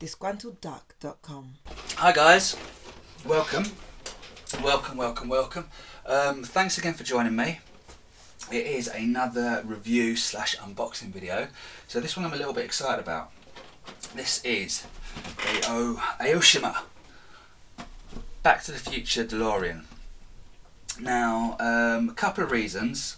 disgruntledduck.com. Hi guys, welcome. Thanks again for joining me. It is another review / unboxing video. So this one I'm a little bit excited about. This is the Aoshima Back to the Future Delorean. Now, a couple of reasons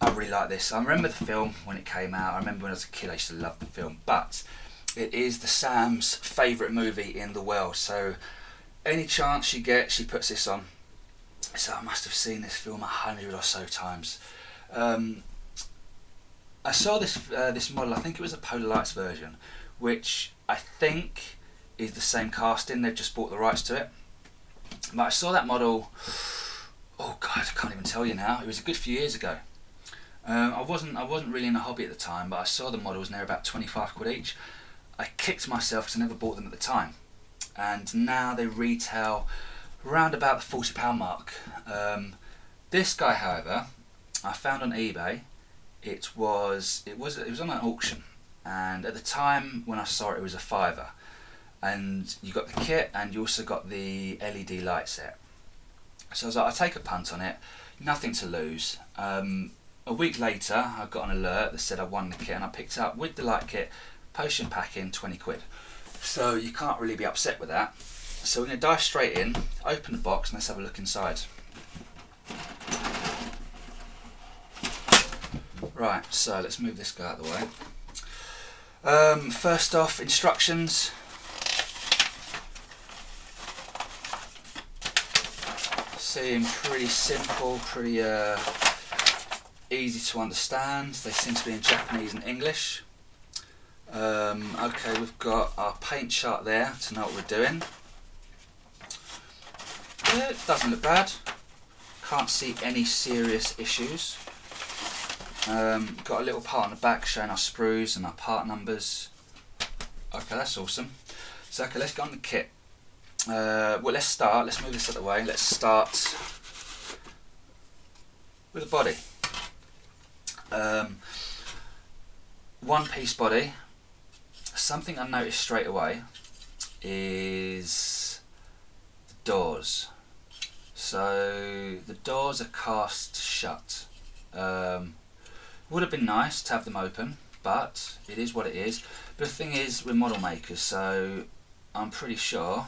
I really like this. I remember the film when it came out. I remember when I was a kid I used to love the film, but it is the Sam's favourite movie in the world, so any chance she gets, she puts this on. So I must have seen this film 100 or so times. I saw this model, I think it was a Polar Lights version, which I think is the same casting, they've just bought the rights to it. But I saw that model, oh god, I can't even tell you now, it was a good few years ago. I wasn't really in a hobby at the time, but I saw the models and they were about 25 quid each. I kicked myself because I never bought them at the time, and now they retail around about the £40 mark. This guy, however, I found on eBay. It was on an auction, and at the time when I saw it, it was a £5, and you got the kit and you also got the LED light set. So I was like, I'll take a punt on it, nothing to lose. A week later, I got an alert that said I won the kit, and I picked it up with the light kit. Potion pack in, 20 quid. So you can't really be upset with that. So we're going to dive straight in, open the box, and let's have a look inside. Right, so let's move this guy out of the way. First off, instructions. Seem pretty simple, pretty easy to understand. They seem to be in Japanese and English. Okay, we've got our paint chart there to know what we're doing. It doesn't look bad. Can't see any serious issues. Got a little part on the back showing our sprues and our part numbers. Okay, that's awesome. So okay, let's get on the kit. Well, let's move this out of the way. Let's start with the body. One piece body. Something I noticed straight away is the doors. So the doors are cast shut. Would have been nice to have them open, but it is what it is. But the thing is, we're model makers, so I'm pretty sure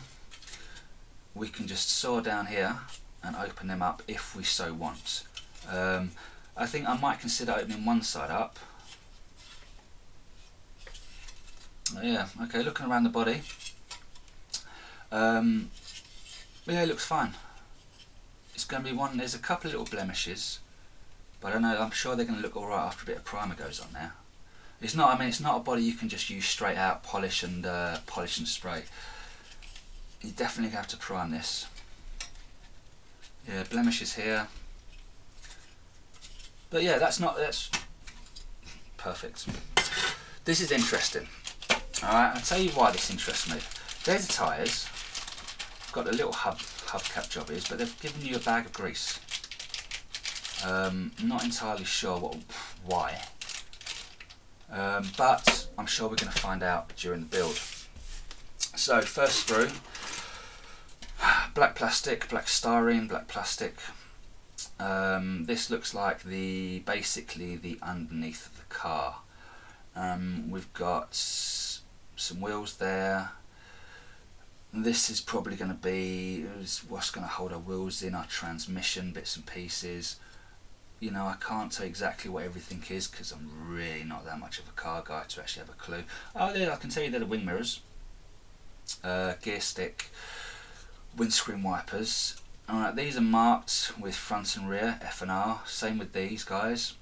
we can just saw down here and open them up if we so want. I think I might consider opening one side up. Yeah, okay, looking around the body, yeah, it looks fine. It's going to be one, there's a couple of little blemishes, but I don't know, I'm sure they're going to look alright after a bit of primer goes on there. It's not, I mean, it's not a body you can just use straight out, polish and spray. You definitely have to prime this. Yeah, blemishes here. But yeah, that's perfect. This is interesting. Alright, I'll tell you why this interests me. There's the tyres, got a little hubcap jobbies, but they've given you a bag of grease. Not entirely sure why, but I'm sure we're going to find out during the build. So first sprue, black plastic, black styrene, black plastic. This looks like basically the underneath of the car. We've got some wheels there. This is probably going to be what's going to hold our wheels in, our transmission bits and pieces. You know, I can't tell exactly what everything is because I'm really not that much of a car guy to actually have a clue. Oh, yeah, I can tell you they're the wing mirrors, gear stick, windscreen wipers. Alright, these are marked with front and rear, F and R. Same with these guys.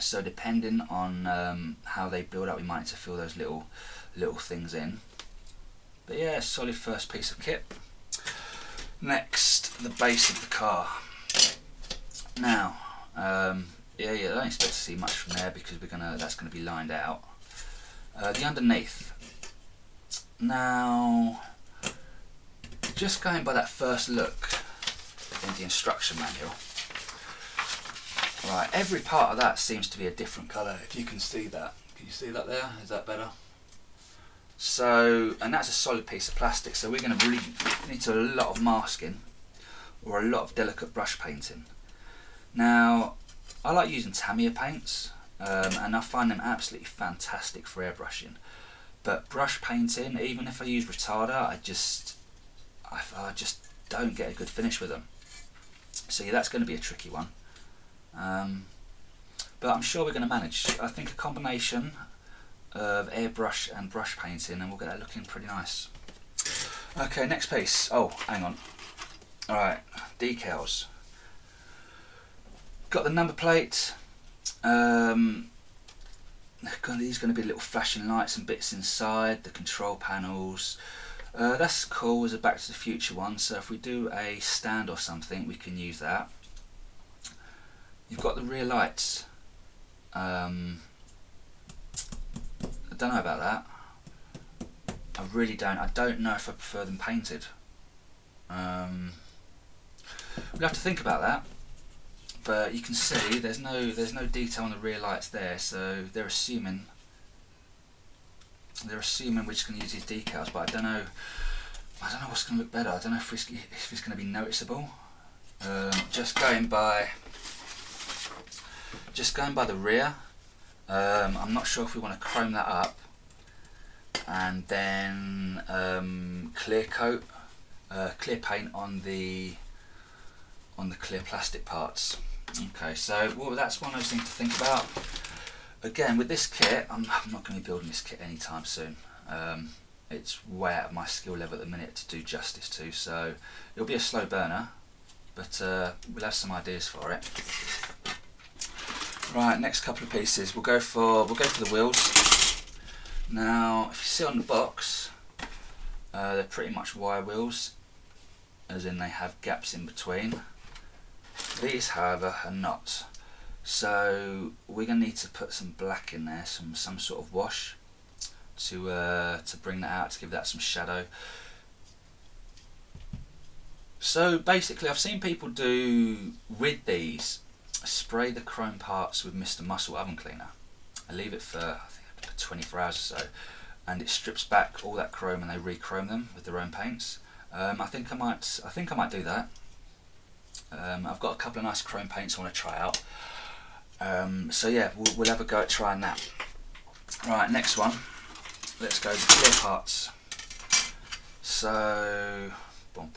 So depending on how they build up, we might need to fill those little things in. But yeah, solid first piece of kit. Next, the base of the car. Now, yeah, I don't expect to see much from there because that's gonna be lined out. The underneath. Now, just going by that first look in the instruction manual. Right, every part of that seems to be a different colour. If you can see that, can you see that there? Is that better? So, and that's a solid piece of plastic, so we're going to really need to do a lot of masking or a lot of delicate brush painting. Now, I like using Tamiya paints, and I find them absolutely fantastic for airbrushing. But brush painting, even if I use retarder, I just don't get a good finish with them. So yeah, that's going to be a tricky one. But I'm sure we're going to manage. I think a combination of airbrush and brush painting, and we'll get that looking pretty nice. Okay, next piece. Oh, hang on. Alright, decals. Got the number plate. These are going to be little flashing lights and bits inside, the control panels. That's cool as a Back to the Future one, so if we do a stand or something we can use that. You've got the rear lights. I don't know about that. I really don't. I don't know if I prefer them painted. We'll have to think about that. But you can see there's no detail on the rear lights there, so they're assuming we're just going to use these decals. But I don't know what's going to look better. I don't know if it's going to be noticeable. Just going by the rear. I'm not sure if we want to chrome that up and then clear paint on the clear plastic parts. Okay, so that's one of those things to think about. Again, with this kit, I'm not going to be building this kit anytime soon. It's way out of my skill level at the minute to do justice to, so it'll be a slow burner, but we'll have some ideas for it. Right, next couple of pieces. We'll go for the wheels. Now, if you see on the box, they're pretty much wire wheels, as in they have gaps in between. These, however, are not. So we're going to need to put some black in there, some sort of wash to bring that out, to give that some shadow. So basically, I've seen people do with these, spray the chrome parts with Mr. Muscle oven cleaner. I leave it for, I think, 24 hours or so, and it strips back all that chrome, and they re-chrome them with their own paints. I think I might do that. I've got a couple of nice chrome paints I want to try out. So yeah, we'll have a go at trying that. Right, next one. Let's go to clear parts. So, boom.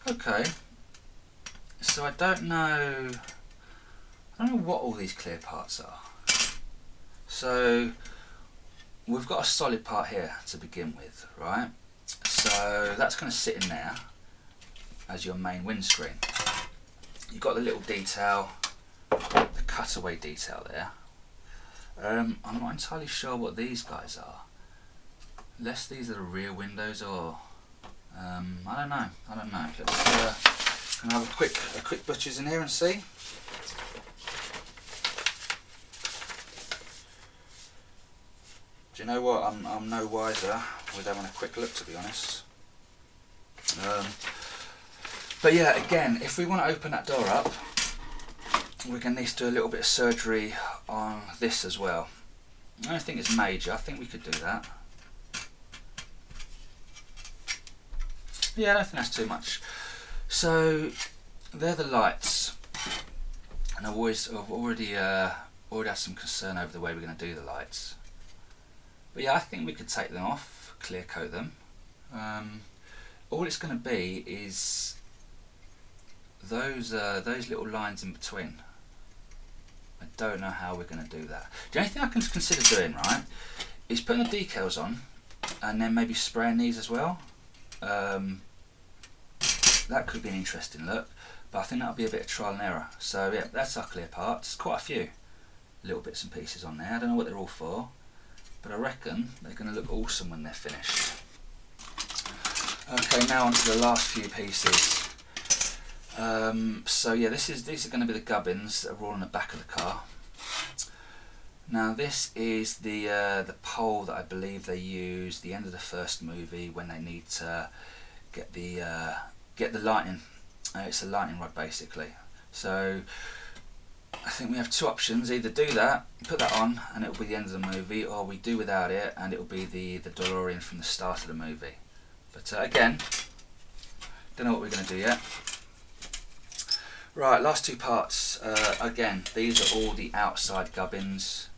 Okay. So I don't know what all these clear parts are. So we've got a solid part here to begin with, right? So that's going to sit in there as your main windscreen. You've got the little detail, the cutaway detail there. I'm not entirely sure what these guys are. Unless these are the rear windows, or I don't know. Let's can I have a quick butchers in here and see. Do you know what? I'm no wiser with having a quick look, to be honest. But yeah, again, if we want to open that door up, we're going to need to do a little bit of surgery on this as well. I don't think it's major. I think we could do that. Yeah, I don't think that's too much. So they're the lights, and I've already had some concern over the way we're going to do the lights. But yeah, I think we could take them off, clear coat them. All it's going to be is those little lines in between. I don't know how we're going to do that. The only thing I can consider doing, right, is putting the decals on and then maybe spraying these as well. That could be an interesting look, but I think that'll be a bit of trial and error. So yeah, that's our clear parts. Quite a few little bits and pieces on there. I don't know what they're all for, but I reckon they're going to look awesome when they're finished. Okay, now on to the last few pieces. So yeah, these are going to be the gubbins that are all on the back of the car. Now this is the pole that I believe they used at the end of the first movie when they need to get the lightning. It's a lightning rod basically. So I think we have two options: either do that, put that on, and it'll be the end of the movie, or we do without it, and it'll be the Delorean from the start of the movie. But again, don't know what we're going to do yet. Right, last two parts. Again, these are all the outside gubbins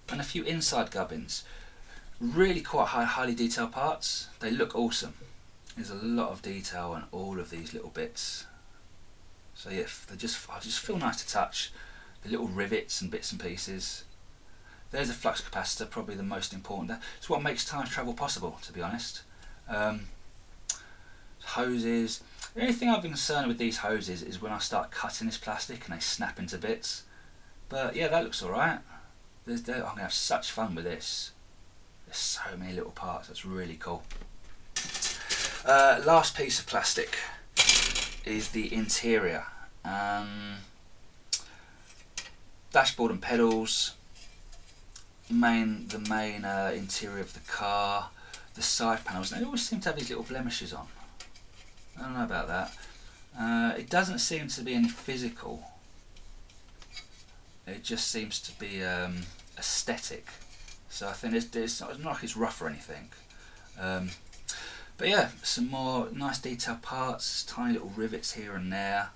and a few inside gubbins. Really quite highly detailed parts. They look awesome. There's a lot of detail on all of these little bits. So yeah, they just feel nice to touch. The little rivets and bits and pieces. There's a flux capacitor, probably the most important. It's what makes time travel possible, to be honest. Hoses. The only thing I've been concerned with these hoses is when I start cutting this plastic and they snap into bits. But yeah, that looks alright. I'm going to have such fun with this. There's so many little parts, that's really cool. Last piece of plastic is the interior. Dashboard and pedals. The main interior of the car. The side panels. They always seem to have these little blemishes on. I don't know about that. It doesn't seem to be any physical. It just seems to be aesthetic. So I think it's not like it's rough or anything. But yeah, some more nice detailed parts, tiny little rivets here and there.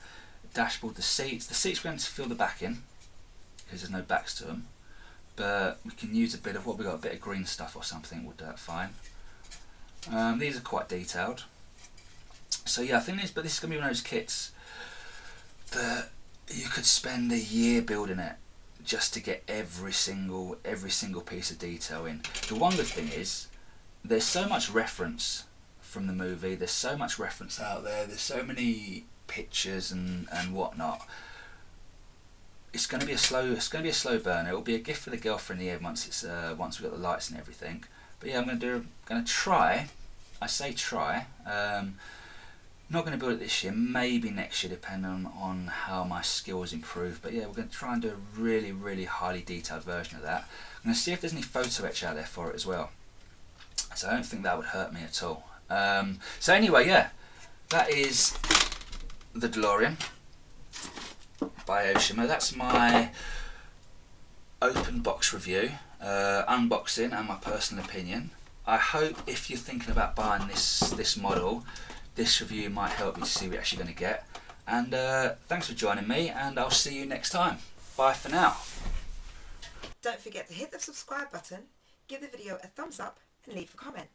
Dashboard, the seats. The seats we're going to fill the back in because there's no backs to them. But we can use a bit of what we got, a bit of green stuff or something. We'll do that fine. These are quite detailed. So yeah, I think this is going to be one of those kits that you could spend a year building it just to get every single piece of detail in. The one good thing is there's so much reference from the movie. There's so much reference out there. There's so many pictures and whatnot. It's going to be a slow burner. It will be a gift for the girlfriend in the end once we've got the lights and everything. But yeah, I'm going to try. I say try. Not going to build it this year, maybe next year, depending on how my skills improve. But yeah, we're going to try and do a really, really highly detailed version of that. I'm going to see if there's any photo etch out there for it as well. So I don't think that would hurt me at all. So anyway, yeah, that is the Delorean by Aoshima. That's my open box review, unboxing, and my personal opinion. I hope if you're thinking about buying this model, this review might help you to see what you're actually going to get. And thanks for joining me, and I'll see you next time. Bye for now. Don't forget to hit the subscribe button, give the video a thumbs up, and leave a comment.